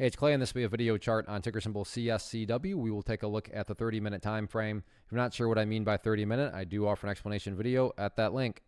Hey, it's Clay, and this will be a video chart on ticker symbol CSCW. We will take a look at the 30-minute time frame. If you're not sure what I mean by 30-minute, I do offer an explanation video at that link.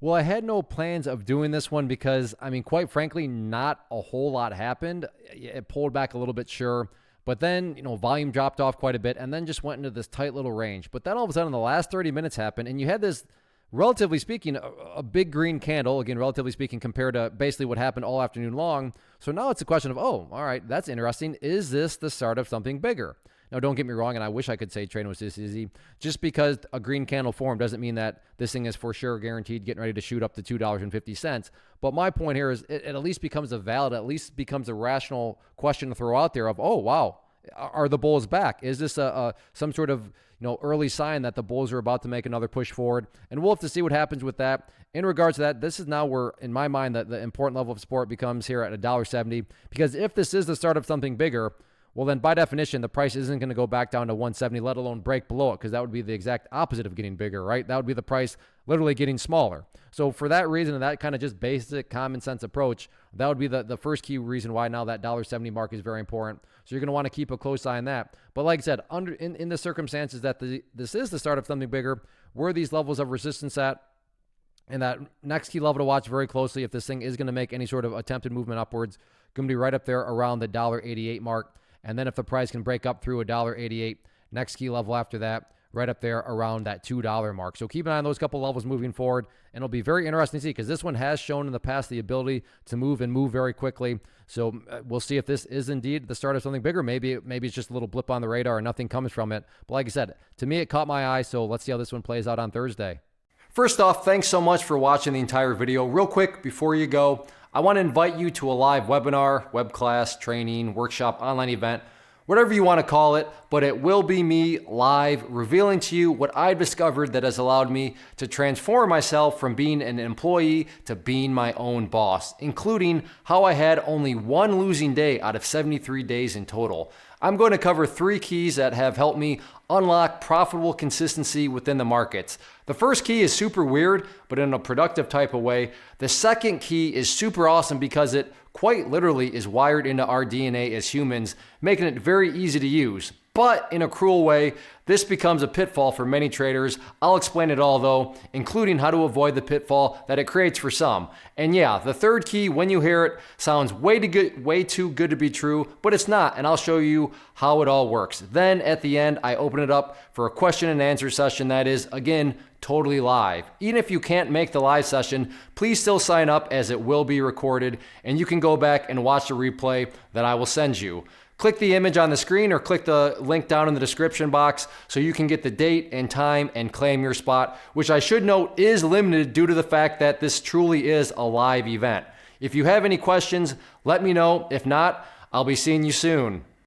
Well, I had no plans of doing this one because, quite frankly, not a whole lot happened. It pulled back a little bit, sure. But then, volume dropped off quite a bit and then just went into this tight little range. But then all of a sudden, the last 30 minutes happened, and you had this, relatively speaking, a big green candle, again, relatively speaking, compared to basically what happened all afternoon long. So now it's a question of, oh, all right, that's interesting. Is this the start of something bigger? Now, don't get me wrong, and I wish I could say trading was this easy. Just because a green candle formed doesn't mean that this thing is for sure guaranteed getting ready to shoot up to $2.50. But my point here is it at least becomes a rational question to throw out there of, oh, wow, are the bulls back? Is this some sort of early sign that the bulls are about to make another push forward? And we'll have to see what happens with that. In regards to that, this is now where, in my mind, that the important level of support becomes here at $1.70. Because if this is the start of something bigger, well, then by definition, the price isn't going to go back down to 170, let alone break below it, because that would be the exact opposite of getting bigger, right? That would be the price literally getting smaller. So for that reason, and that kind of just basic common sense approach, that would be the first key reason why now that $1.70 mark is very important. So you're going to want to keep a close eye on that. But like I said, in the circumstances that this is the start of something bigger, where are these levels of resistance at? And that next key level to watch very closely, if this thing is going to make any sort of attempted movement upwards, going to be right up there around the $1.88 mark. And then if the price can break up through $1.88, next key level after that, right up there around that $2 mark. So keep an eye on those couple levels moving forward, and it'll be very interesting to see, because this one has shown in the past the ability to move and move very quickly. So we'll see if this is indeed the start of something bigger. Maybe it's just a little blip on the radar and nothing comes from it. But like I said, to me, it caught my eye. So let's see how this one plays out on Thursday. First off, thanks so much for watching the entire video. Real quick, before you go, I want to invite you to a live webinar, web class, training, workshop, online event, whatever you want to call it, but it will be me live revealing to you what I've discovered that has allowed me to transform myself from being an employee to being my own boss, including how I had only one losing day out of 73 days in total. I'm going to cover 3 keys that have helped me unlock profitable consistency within the markets. The first key is super weird, but in a productive type of way. The second key is super awesome because it quite literally is wired into our DNA as humans, making it very easy to use. But in a cruel way, this becomes a pitfall for many traders. I'll explain it all though, including how to avoid the pitfall that it creates for some. And yeah, the third key, when you hear it, sounds way too good to be true, but it's not, and I'll show you how it all works. Then at the end, I open it up for a question and answer session that is, again, totally live. Even if you can't make the live session, please still sign up, as it will be recorded, and you can go back and watch the replay that I will send you. Click the image on the screen or click the link down in the description box so you can get the date and time and claim your spot, which I should note is limited due to the fact that this truly is a live event. If you have any questions, let me know. If not, I'll be seeing you soon.